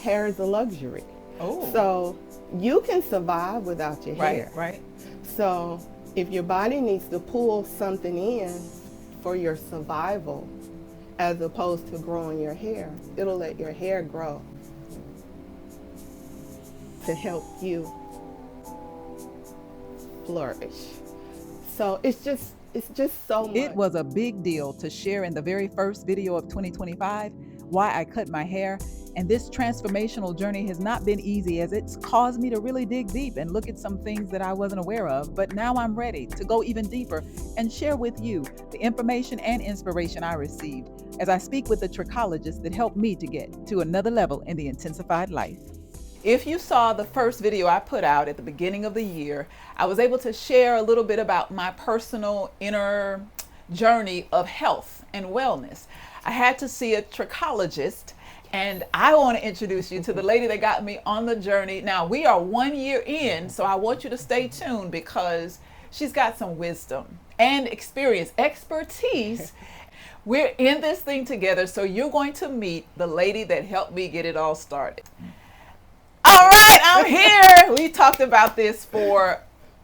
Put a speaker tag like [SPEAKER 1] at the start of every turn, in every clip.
[SPEAKER 1] hair is a luxury.
[SPEAKER 2] Oh.
[SPEAKER 1] So you can survive without your hair.
[SPEAKER 2] Right.
[SPEAKER 1] So if your body needs to pull something in for your survival, as opposed to growing your hair, it'll let your hair grow to help you flourish. So it's just so much.
[SPEAKER 2] It was a big deal to share in the very first video of 2025 why I cut my hair. And this transformational journey has not been easy, as it's caused me to really dig deep and look at some things that I wasn't aware of. But now I'm ready to go even deeper and share with you the information and inspiration I received as I speak with the trichologist that helped me to get to another level in the intensified life. If you saw the first video I put out at the beginning of the year, I was able to share a little bit about my personal inner journey of health and wellness. I had to see a trichologist, and I want to introduce you to the lady that got me on the journey. Now, we are 1 year in, so I want you to stay tuned because she's got some wisdom and experience, expertise. We're in this thing together, so you're going to meet the lady that helped me get it all started. All right, I'm here. We talked about this for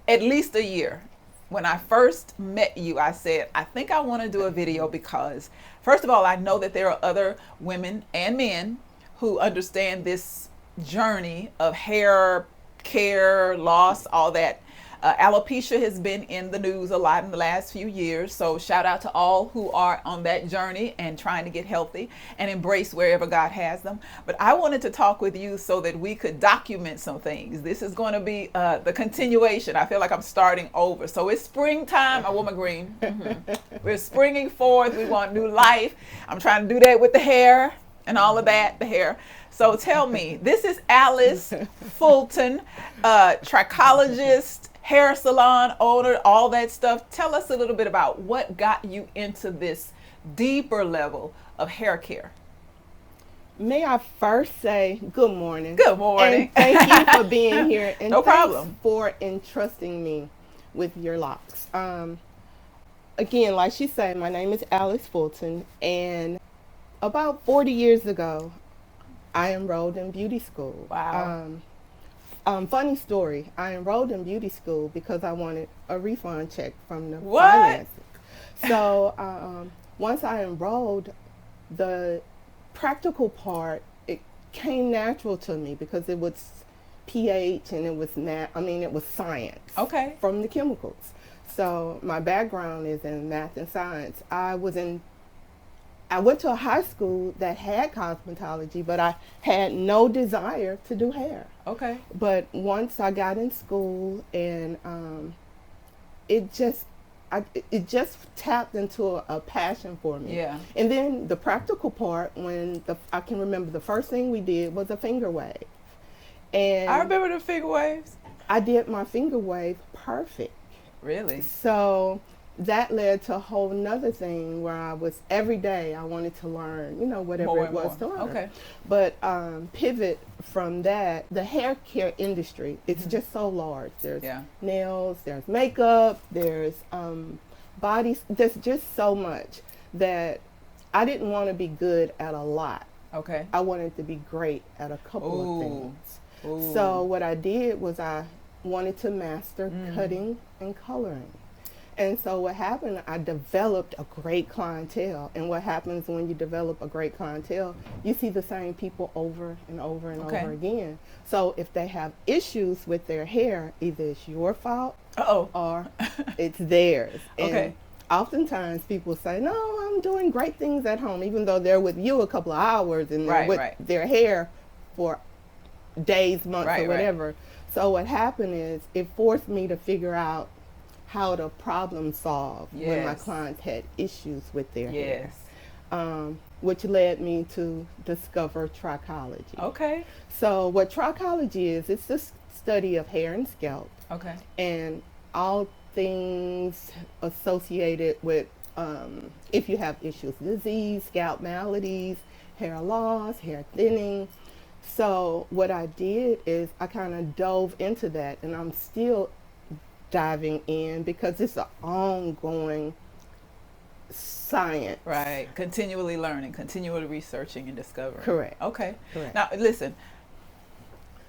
[SPEAKER 2] at least a year. When I first met you, I said, I think I want to do a video because, first of all, I know that there are other women and men who understand this journey of hair care, loss, all that. Alopecia has been in the news a lot in the last few years. So shout out to all who are on that journey and trying to get healthy and embrace wherever God has them. But I wanted to talk with you so that we could document some things. This is going to be the continuation. I feel like I'm starting over. So it's springtime. I wore my green. We're springing forth. We want new life. I'm trying to do that with the hair and all of that, the hair. So tell me, this is Alice Fulton, trichologist, hair salon owner, all that stuff. Tell us a little bit about what got you into this deeper level of hair care.
[SPEAKER 1] May I first say good morning.
[SPEAKER 2] Good morning.
[SPEAKER 1] And thank you for being here. And
[SPEAKER 2] no problem.
[SPEAKER 1] For entrusting me with your locks. Again, like she said, my name is Alice Fulton, and about 40 years ago, I enrolled in beauty school.
[SPEAKER 2] Wow.
[SPEAKER 1] Funny story. I enrolled in beauty school because I wanted a refund check from the
[SPEAKER 2] What?
[SPEAKER 1] finances. So once I enrolled, the practical part, it came natural to me because it was pH and it was math. I mean, it was science.
[SPEAKER 2] Okay.
[SPEAKER 1] From the chemicals. So my background is in math and science. I went to a high school that had cosmetology, but I had no desire to do hair.
[SPEAKER 2] Okay.
[SPEAKER 1] But once I got in school, and it just tapped into a passion for me.
[SPEAKER 2] Yeah.
[SPEAKER 1] And then the practical part, I can remember the first thing we did was a finger wave. And
[SPEAKER 2] I remember the finger waves.
[SPEAKER 1] I did my finger wave perfect.
[SPEAKER 2] Really?
[SPEAKER 1] So that led to a whole nother thing where I was every day I wanted to learn, whatever
[SPEAKER 2] More
[SPEAKER 1] it was to learn.
[SPEAKER 2] Okay.
[SPEAKER 1] But pivot from that, the hair care industry, it's just so large. There's nails, there's makeup, there's bodies. There's just so much that I didn't want to be good at a lot.
[SPEAKER 2] Okay.
[SPEAKER 1] I wanted to be great at a couple of things.
[SPEAKER 2] Ooh.
[SPEAKER 1] So what I did was I wanted to master cutting and coloring. And so what happened, I developed a great clientele. And what happens when you develop a great clientele, you see the same people over and over and over again. So if they have issues with their hair, either it's your fault or it's theirs. And oftentimes people say, no, I'm doing great things at home, even though they're with you a couple of hours and they're with their hair for days, months, or whatever. So what happened is it forced me to figure out how to problem solve when my clients had issues with their hair, which led me to discover trichology.
[SPEAKER 2] Okay.
[SPEAKER 1] So what trichology is, it's the study of hair and scalp.
[SPEAKER 2] Okay.
[SPEAKER 1] And all things associated with if you have issues, disease, scalp maladies, hair loss, hair thinning. So what I did is I kind of dove into that, and I'm still diving in because it's an ongoing science.
[SPEAKER 2] Right. Continually learning, continually researching and discovering.
[SPEAKER 1] Correct.
[SPEAKER 2] Okay.
[SPEAKER 1] Correct.
[SPEAKER 2] Now, listen,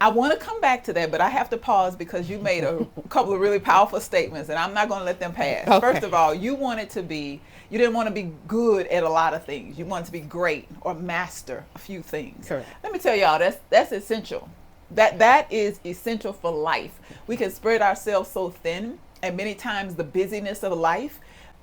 [SPEAKER 2] I want to come back to that, but I have to pause because you made a couple of really powerful statements, and I'm not going to let them pass.
[SPEAKER 1] Okay.
[SPEAKER 2] First of all, you didn't want to be good at a lot of things. You wanted to be great or master a few things.
[SPEAKER 1] Correct.
[SPEAKER 2] Let me tell y'all, that's essential. That is essential for life. We can spread ourselves so thin, and many times the busyness of life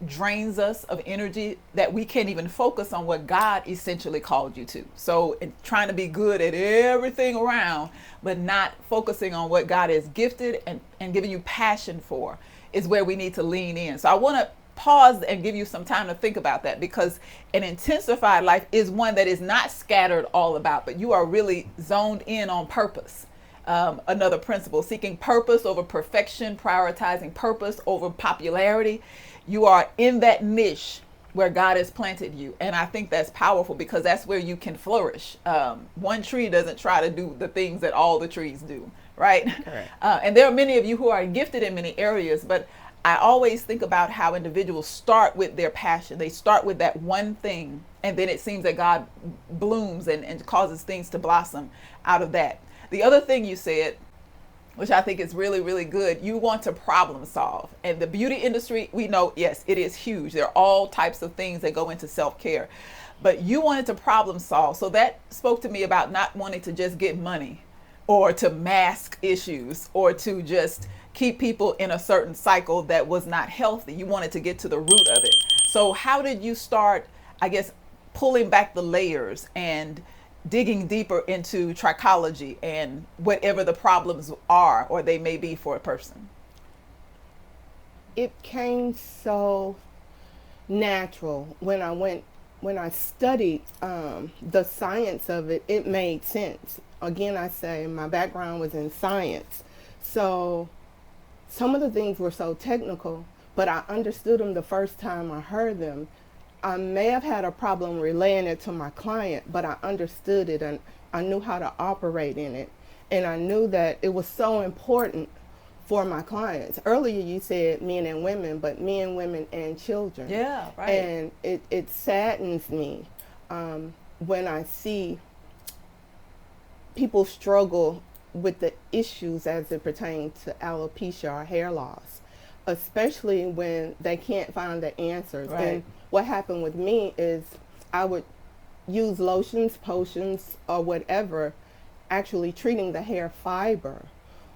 [SPEAKER 2] drains us of energy that we can't even focus on what God essentially called you to. So trying to be good at everything around, but not focusing on what God has gifted and giving you passion for is where we need to lean in. So I want to pause and give you some time to think about that, because an intensified life is one that is not scattered all about, but you are really zoned in on purpose. Another principle, seeking purpose over perfection, prioritizing purpose over popularity. You are in that niche where God has planted you. And I think that's powerful because that's where you can flourish. One tree doesn't try to do the things that all the trees do, right?
[SPEAKER 1] Correct.
[SPEAKER 2] And there are many of you who are gifted in many areas, but I always think about how individuals start with their passion. They start with that one thing, and then it seems that God blooms and causes things to blossom out of that. The other thing you said, which I think is really, really good, you want to problem solve. And the beauty industry, we know, yes, it is huge. There are all types of things that go into self-care. But you wanted to problem solve. So that spoke to me about not wanting to just get money or to mask issues or to just keep people in a certain cycle that was not healthy. You wanted to get to the root of it. So how did you start, I guess, pulling back the layers and digging deeper into trichology and whatever the problems are or they may be for a person?
[SPEAKER 1] It came so natural when I studied the science of it. It made sense. Again, I say my background was in science, so some of the things were so technical, but I understood them the first time I heard them. I may have had a problem relaying it to my client, but I understood it and I knew how to operate in it. And I knew that it was so important for my clients. Earlier you said men and women, but men, women, and children.
[SPEAKER 2] Yeah, right.
[SPEAKER 1] And it saddens me when I see people struggle with the issues as it pertains to alopecia or hair loss, especially when they can't find the answers.
[SPEAKER 2] Right.
[SPEAKER 1] And what happened with me is I would use lotions, potions, or whatever, actually treating the hair fiber,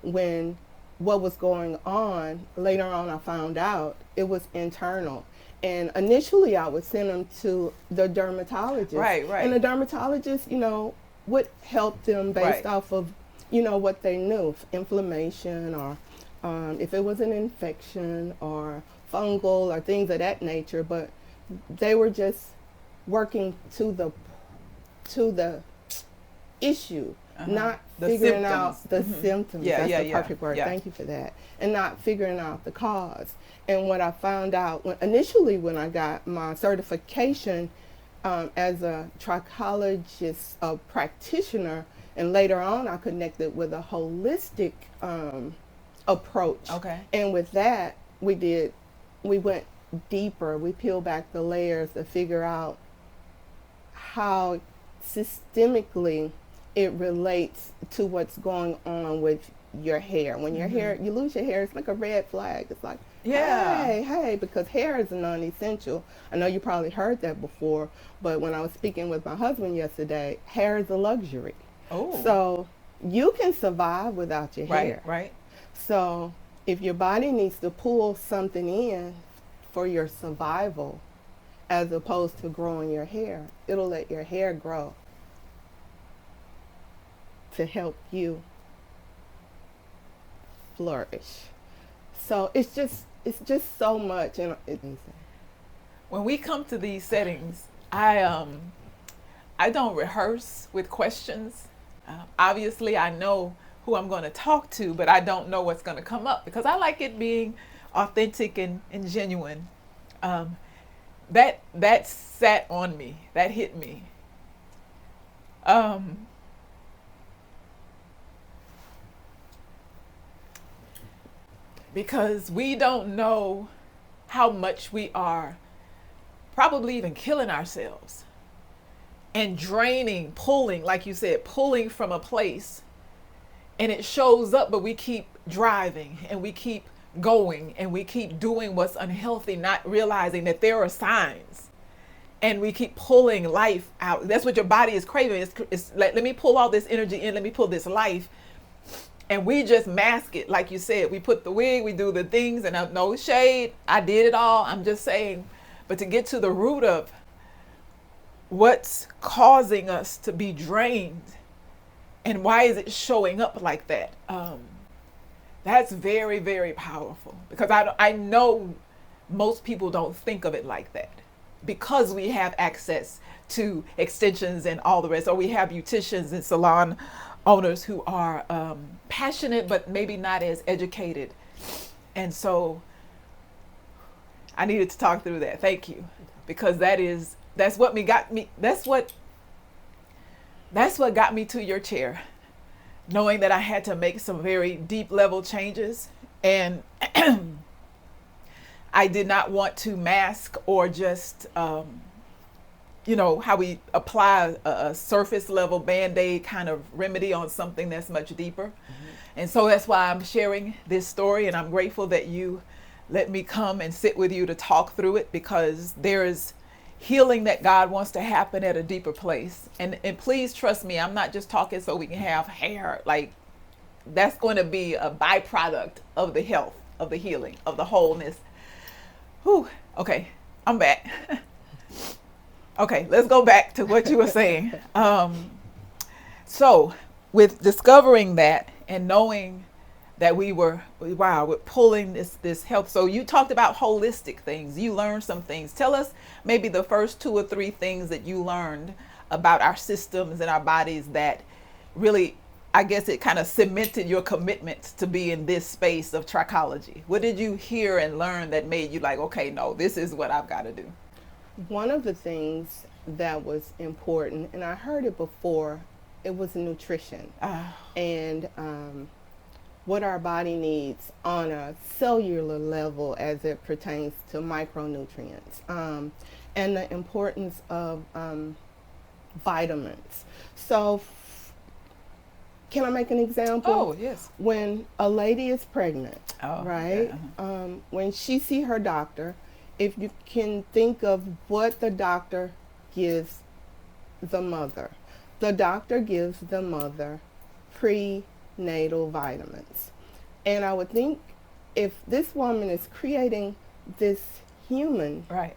[SPEAKER 1] when what was going on, later on I found out it was internal. And initially I would send them to the dermatologist.
[SPEAKER 2] Right.
[SPEAKER 1] And the dermatologist, would help them based off of, what they knew, inflammation or if it was an infection or fungal or things of that nature. But they were just working to the issue, not
[SPEAKER 2] The
[SPEAKER 1] figuring
[SPEAKER 2] symptoms.
[SPEAKER 1] out the symptoms. That's the perfect word.
[SPEAKER 2] Yeah.
[SPEAKER 1] Thank you for that. And not figuring out the cause. And what I found out initially when I got my certification as a trichologist, a practitioner, and later on I connected with a holistic approach.
[SPEAKER 2] Okay.
[SPEAKER 1] And with that, we went deeper. We peeled back the layers to figure out how systemically it relates to what's going on with your hair. When your hair, you lose your hair, it's like a red flag. It's like, hey, because hair is non-essential. I know you probably heard that before, but when I was speaking with my husband yesterday, hair is a luxury.
[SPEAKER 2] Oh.
[SPEAKER 1] So you can survive without your hair.
[SPEAKER 2] Right.
[SPEAKER 1] So if your body needs to pull something in for your survival, as opposed to growing your hair, it'll let your hair grow to help you flourish. So it's just so much. And
[SPEAKER 2] When we come to these settings, I don't rehearse with questions. Obviously, I know who I'm going to talk to, but I don't know what's going to come up because I like it being authentic and genuine. That sat on me. That hit me. Because we don't know how much we are
[SPEAKER 3] probably even killing ourselves and draining, pulling, like you said, pulling from a place, and it shows up, but we keep driving and we keep going and we keep doing what's unhealthy, not realizing that there are signs, and we keep pulling life out. That's what your body is craving. It's like, let me pull all this energy in, let me pull this life. And we just mask it. Like you said, we put the wig, we do the things, and no shade, I did it all. I'm just saying, but to get to the root of what's causing us to be drained and why is it showing up like that? That's very, very powerful, because I know most people don't think of it like that, because we have access to extensions and all the rest, or we have beauticians and salon owners who are passionate but maybe not as educated. And so I needed to talk through that. Thank you, because that's what got me to your chair, knowing that I had to make some very deep level changes, and I did not want to mask or just how we apply a surface level Band-Aid kind of remedy on something that's much deeper. Mm-hmm. And so that's why I'm sharing this story, and I'm grateful that you let me come and sit with you to talk through it, because there is healing that God wants to happen at a deeper place. And please trust me, I'm not just talking so we can have hair. Like, that's going to be a byproduct of the health, of the healing, of the wholeness. Whew. Okay, I'm back. Okay, let's go back to what you were saying. So with discovering that and knowing that we're pulling this health. So you talked about holistic things. You learned some things. Tell us maybe the first 2 or 3 things that you learned about our systems and our bodies that really, I guess, it kind of cemented your commitment to be in this space of trichology. What did you hear and learn that made you like, okay, no, this is what I've got to do?
[SPEAKER 1] One of the things that was important, and I heard it before, it was nutrition. And what our body needs on a cellular level as it pertains to micronutrients, and the importance of vitamins. So can I make an example?
[SPEAKER 3] Oh, yes.
[SPEAKER 1] When a lady is pregnant, right?
[SPEAKER 3] Yeah.
[SPEAKER 1] When she see her doctor, if you can think of what the doctor gives the mother gives the mother prenatal vitamins. And I would think if this woman is creating this human,
[SPEAKER 3] right,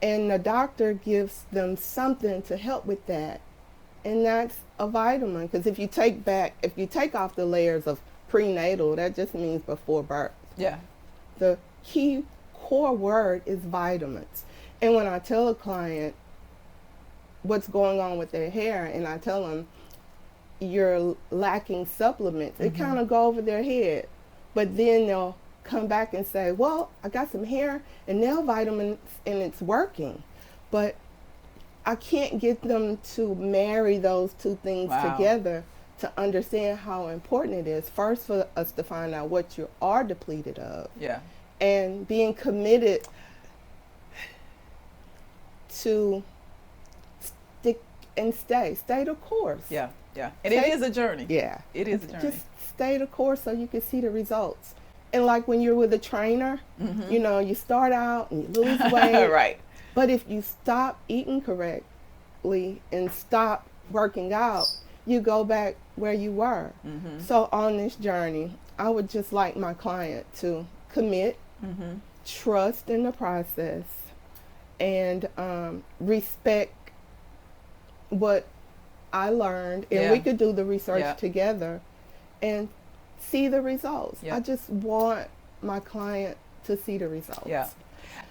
[SPEAKER 1] and the doctor gives them something to help with that, and that's a vitamin, because if you take off the layers of prenatal, that just means before birth.
[SPEAKER 3] Yeah.
[SPEAKER 1] The key core word is vitamins. And when I tell a client what's going on with their hair, and I tell them you're lacking supplements, it kind of go over their head. But then they'll come back and say, well, I got some hair and nail vitamins and it's working. But I can't get them to marry those 2 things together to understand how important it is. First, for us to find out what you are depleted of.
[SPEAKER 3] Yeah.
[SPEAKER 1] And being committed to stick and stay the course.
[SPEAKER 3] Yeah, yeah. And it is a journey.
[SPEAKER 1] Yeah.
[SPEAKER 3] It is a journey.
[SPEAKER 1] Just stay the course so you can see the results. And like when you're with a trainer, you start out and you lose weight.
[SPEAKER 3] Right.
[SPEAKER 1] But if you stop eating correctly and stop working out, you go back where you were. So on this journey, I would just like my client to commit, trust in the process, and respect what I learned, and we could do the research together and see the results. I just want my client to see the results.
[SPEAKER 3] Yeah.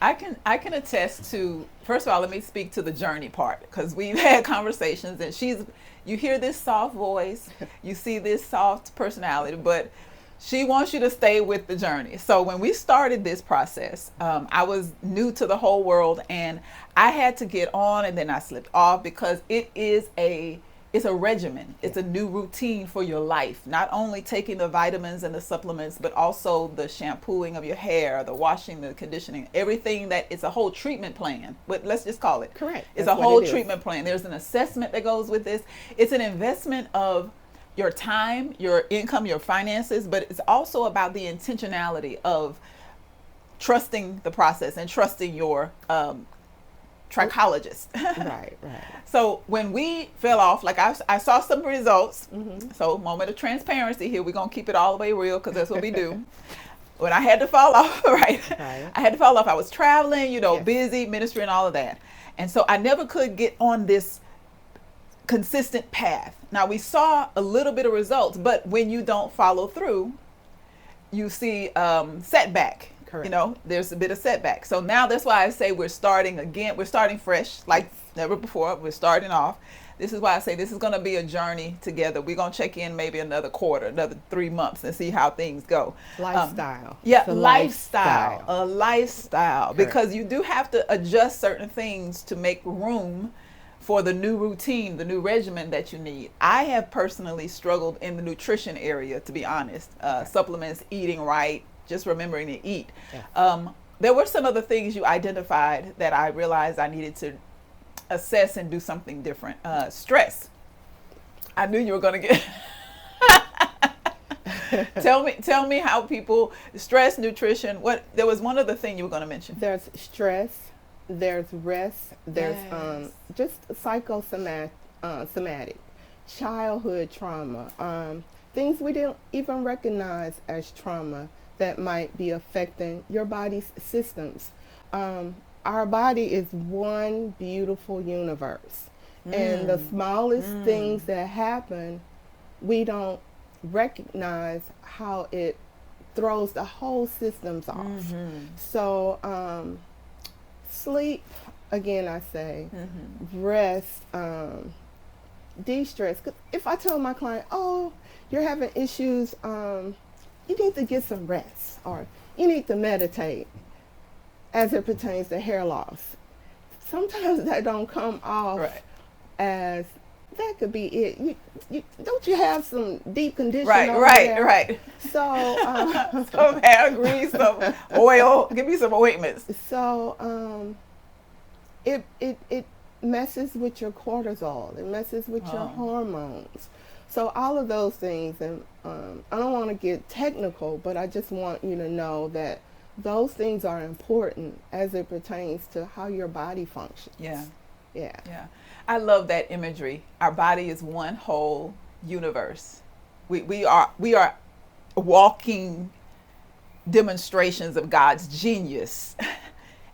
[SPEAKER 3] I can attest to, first of all, let me speak to the journey part, because we've had conversations, and you hear this soft voice, you see this soft personality, but she wants you to stay with the journey. So when we started this process, I was new to the whole world, and I had to get on, and then I slipped off, because it's
[SPEAKER 2] it's a regimen. It's a new routine for your life. Not only taking the vitamins and the supplements, but also the shampooing of your hair, the washing, the conditioning, everything that it's a whole treatment plan. But let's just call it.
[SPEAKER 1] Correct.
[SPEAKER 2] It's a whole treatment plan. There's an assessment that goes with this. It's an investment of your time, your income, your finances, but it's also about the intentionality of trusting the process and trusting your trichologist.
[SPEAKER 1] Right.
[SPEAKER 2] So when we fell off, like I saw some results. So moment of transparency here. We're going to keep it all the way real because that's what we do. When I had to fall off, right? I had to fall off. I was traveling, you know, busy, ministry and all of that. And so I never could get on this consistent path. Now we saw a little bit of results, but when you don't follow through, you see setback. Correct. You know, there's a bit of setback. So now that's why I say we're starting again. We're starting fresh, like never before. We're starting off. This is why I say this is going to be a journey together. We're going to check in maybe another quarter, another 3 months and see how things go.
[SPEAKER 1] Lifestyle.
[SPEAKER 2] Lifestyle. A lifestyle.
[SPEAKER 1] Correct.
[SPEAKER 2] Because you do have to adjust certain things to make room for the new routine, the new regimen that you need. I have personally struggled in the nutrition area, to be honest. Supplements, eating right, just remembering to eat. There were some other things you identified that I realized I needed to assess and do something different. Stress. I knew you were going to get tell me how people stress, nutrition. There was one other thing you were going to mention.
[SPEAKER 1] There's stress, there's rest, there's just somatic, childhood trauma, things we didn't even recognize as trauma that might be affecting your body's systems. Our body is one beautiful universe, and the smallest things that happen, we don't recognize how it throws the whole systems off. So sleep, again I say, rest, de-stress. 'Cause if I tell my client, oh, you're having issues, you need to get some rest, or you need to meditate as it pertains to hair loss. Sometimes that don't come off as that could be it. You don't you have some deep condition over there?
[SPEAKER 2] Right.
[SPEAKER 1] So
[SPEAKER 2] some hair grease, some oil. Give me some ointments.
[SPEAKER 1] So it messes with your cortisol. It messes with your hormones. So all of those things, and I don't want to get technical, but I just want you to know that those things are important as it pertains to how your body functions. Yeah.
[SPEAKER 2] I love that imagery. Our body is one whole universe. We are walking demonstrations of God's genius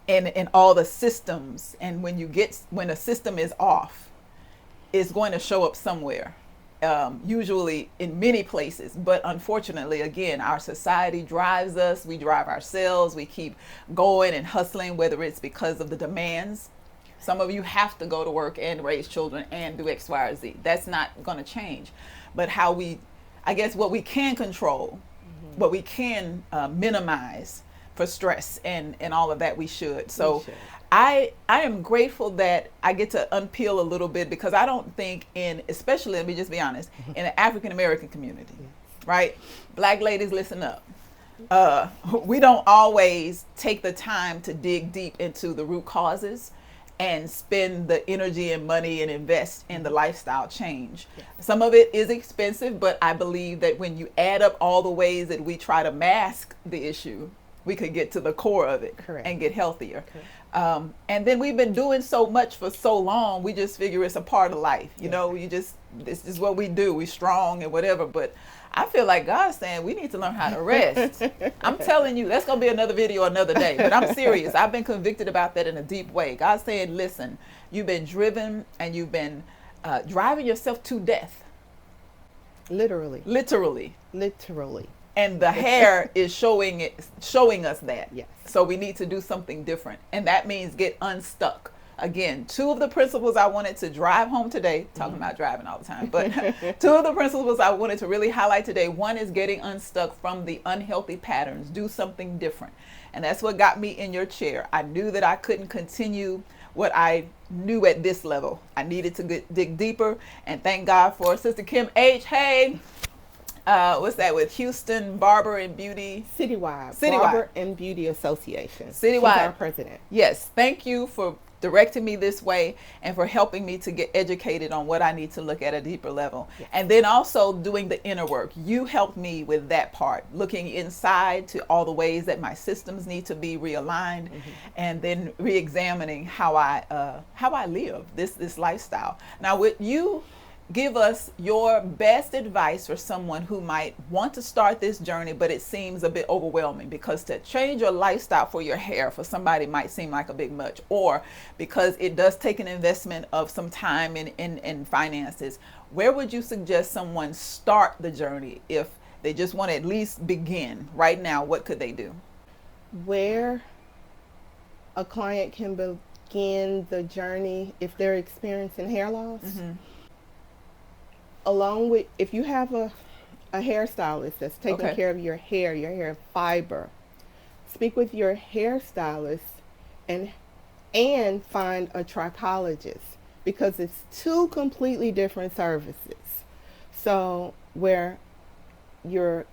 [SPEAKER 2] in all the systems. And when a system is off, it's going to show up somewhere. Usually in many places, but unfortunately, again, our society drives us. We drive ourselves. We keep going and hustling, whether it's because of the demands. Some of you have to go to work and raise children and do X, Y, or Z. That's not going to change. But what we can control, what we can minimize for stress and all of that, we should. So I am grateful that I get to unpeel a little bit, because I don't think especially, let me just be honest, in the African American community, right? Black ladies, listen up. We don't always take the time to dig deep into the root causes and spend the energy and money and invest in the lifestyle change. Some of it is expensive, but I believe that when you add up all the ways that we try to mask the issue, we could get to the core of it and get healthier. And then we've been doing so much for so long, we just figure it's a part of life. You know, this is what we do. We're strong and whatever. But I feel like God's saying we need to learn how to rest. I'm telling you, that's going to be another video another day. But I'm serious. I've been convicted about that in a deep way. God's saying, listen, you've been driven and you've been driving yourself to death.
[SPEAKER 1] Literally.
[SPEAKER 2] And the hair is showing us that.
[SPEAKER 1] Yes.
[SPEAKER 2] So we need to do something different. And that means get unstuck. Again, 2 of the principles I wanted to drive home today, talking about driving all the time, but 2 of the principles I wanted to really highlight today. One is getting unstuck from the unhealthy patterns. Do something different. And that's what got me in your chair. I knew that I couldn't continue
[SPEAKER 3] what I knew at this level. I needed to dig deeper, and thank God for Sister Kim H. Hey, what's that with Houston Barber and Beauty?
[SPEAKER 1] Citywide.
[SPEAKER 3] Citywide.
[SPEAKER 1] Barber and Beauty Association.
[SPEAKER 3] Citywide.
[SPEAKER 1] She's our president.
[SPEAKER 3] Yes, thank you for directing me this way and for helping me to get educated on what I need to look at a deeper level.
[SPEAKER 1] Yes.
[SPEAKER 3] And then also doing the inner work. You helped me with that part, looking inside to all the ways that my systems need to be realigned, and then re-examining how I live this lifestyle. Now, would you give us your best advice for someone who might want to start this journey, but it seems a bit overwhelming, because to change your lifestyle for your hair for somebody might seem like a big much, or because it does take an investment of some time in finances? Where would you suggest someone start the journey if they just want to at least begin right now? What could they do?
[SPEAKER 1] Where a client can begin the journey if they're experiencing hair loss, along with, if you have a hairstylist that's taking care of your hair fiber, speak with your hairstylist and find a trichologist, because it's two completely different services. So where your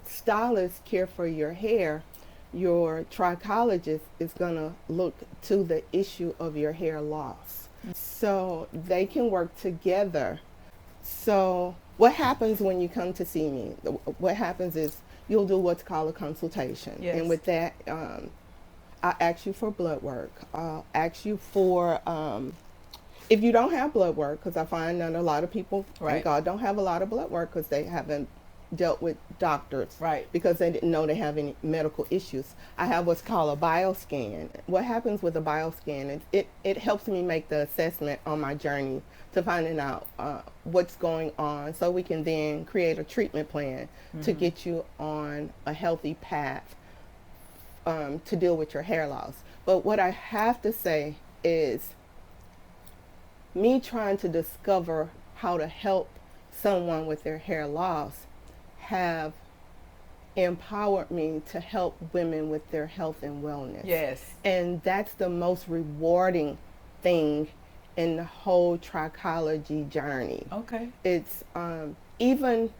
[SPEAKER 1] stylist care for your hair, your trichologist is going to look to the issue of your hair loss. So they can work together. So what happens when you come to see me? What happens is you'll do what's called a consultation.
[SPEAKER 3] Yes.
[SPEAKER 1] And with that, I'll ask you for blood work. I'll ask you for, if you don't have blood work, because I find that a lot of people, thank God, don't have a lot of blood work because they haven't dealt with doctors, because they didn't know they have any medical issues. I have what's called a bioscan. What happens with a bioscan, it helps me make the assessment on my journey to finding out what's going on, so we can then create a treatment plan to get you on a healthy path to deal with your hair loss. But what I have to say is, me trying to discover how to help someone with their hair loss have empowered me to help women with their health and wellness.
[SPEAKER 3] Yes.
[SPEAKER 1] And that's the most rewarding thing in the whole trichology journey.
[SPEAKER 3] Okay.
[SPEAKER 1] It's even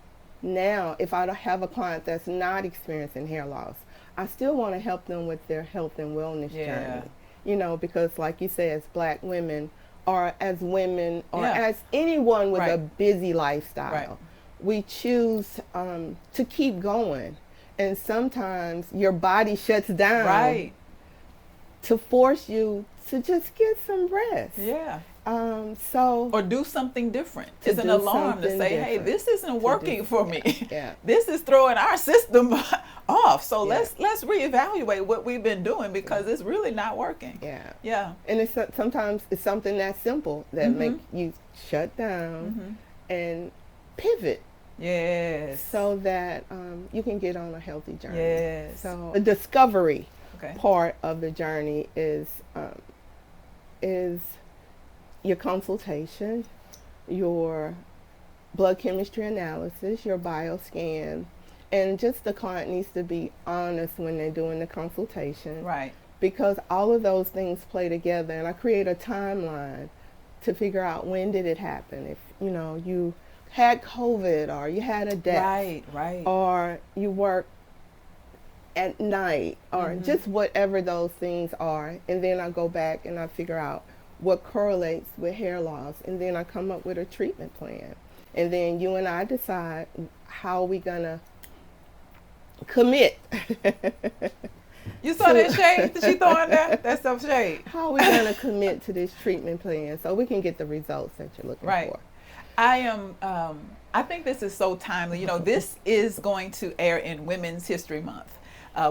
[SPEAKER 1] now, if I have a client that's not experiencing hair loss, I still want to help them with their health and wellness journey. You know, because like you say, as Black women, or as women, or as anyone with a busy lifestyle, we choose to keep going. And sometimes your body shuts down to force you to just get some rest. Or
[SPEAKER 3] do something different. It's an alarm to say, hey, this isn't working for me. This is throwing our system off. So let's reevaluate what we've been doing, because it's really not working. And it's sometimes it's something that simple that make you shut down and pivot. So that you can get on a healthy journey. So the discovery part of the journey is your consultation, your blood chemistry analysis, your bioscan, and just the client needs to be honest when they're doing the consultation. Because all of those things play together, and I create a timeline to figure out when did it happen. If you had COVID, or you had a death, or you work at night, or just whatever those things are, and then I go back and I figure out what correlates with hair loss, and then I come up with a treatment plan, and then you and I decide how we gonna commit. You saw that shade that she throwing there? That's some shade.
[SPEAKER 1] How we gonna commit to this treatment plan so we can get the results that you're looking for.
[SPEAKER 3] I think this is so timely. This is going to air in Women's History Month.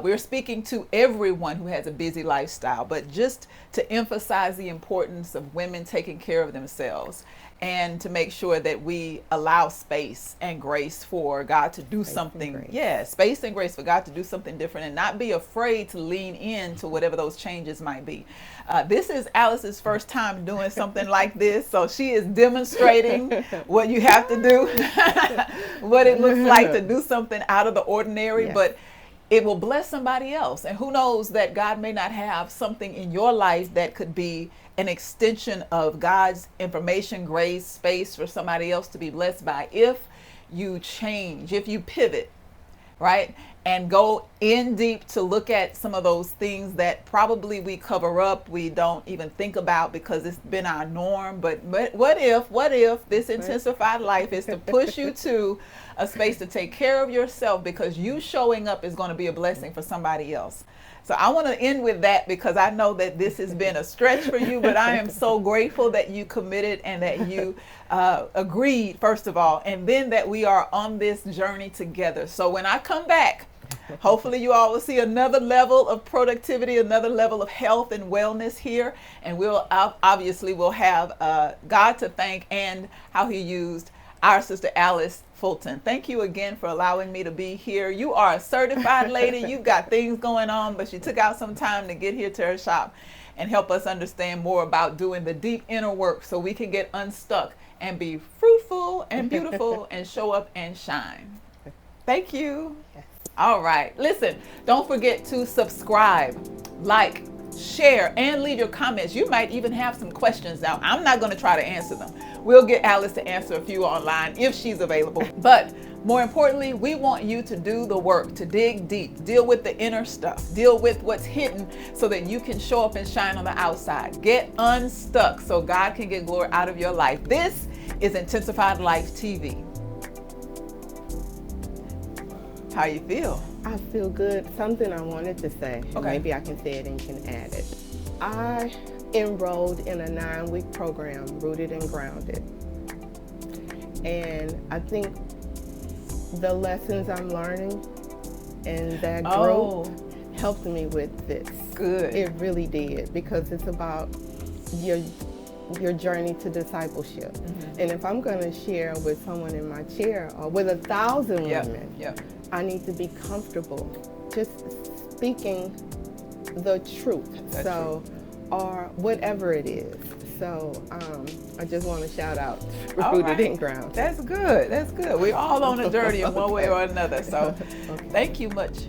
[SPEAKER 3] We're speaking to everyone who has a busy lifestyle, but just to emphasize the importance of women taking care of themselves, and to make sure that we allow space and grace for God to do something. Space and grace for God to do something different, and not be afraid to lean into whatever those changes might be. This is Alice's first time doing something like this, so she is demonstrating what you have to do, what it looks like to do something out of the ordinary. But it will bless somebody else. And who knows that God may not have something in your life that could be an extension of God's information, grace, space for somebody else to be blessed by if you change, if you pivot, right? And go in deep to look at some of those things that probably we cover up, we don't even think about because it's been our norm. But what if this intensified life is to push you to a space to take care of yourself, because you showing up is going to be a blessing for somebody else. So I want to end with that, because I know that this has been a stretch for you, but I am so grateful that you committed and that you agreed, first of all, and then that we are on this journey together. So when I come back, hopefully you all will see another level of productivity, another level of health and wellness here. And we'll obviously we'll have God to thank and how he used our sister Alice Fulton. Thank you again for allowing me to be here. You are a certified lady. You've got things going on, but you took out some time to get here to her shop and help us understand more about doing the deep inner work so we can get unstuck and be fruitful and beautiful and show up and shine. Thank you.
[SPEAKER 1] Yes.
[SPEAKER 3] All right. Listen, don't forget to subscribe, like, share, and leave your comments. You might even have some questions. Now, I'm not going to try to answer them. We'll get Alice to answer a few online if she's available. But more importantly, we want you to do the work, to dig deep, deal with the inner stuff, deal with what's hidden so that you can show up and shine on the outside. Get unstuck so God can get glory out of your life. This is Intensified Life TV. How you feel?
[SPEAKER 1] I feel good. Something I wanted to say, and
[SPEAKER 3] Okay.
[SPEAKER 1] maybe I can say it and you can add it. I enrolled in a 9-week program, Rooted and Grounded. And I think the lessons I'm learning in that group helped me with this.
[SPEAKER 3] Good.
[SPEAKER 1] It really did, because it's about your journey to discipleship.
[SPEAKER 3] Mm-hmm.
[SPEAKER 1] And if I'm going to share with someone in my chair or with 1,000 women,
[SPEAKER 3] Yep.
[SPEAKER 1] I need to be comfortable just speaking the truth. Or whatever it is. So I just want to shout out Rooted and Grounded.
[SPEAKER 3] That's good. That's good. We're all on a journey in one way or another. So
[SPEAKER 1] Okay.
[SPEAKER 3] thank you much.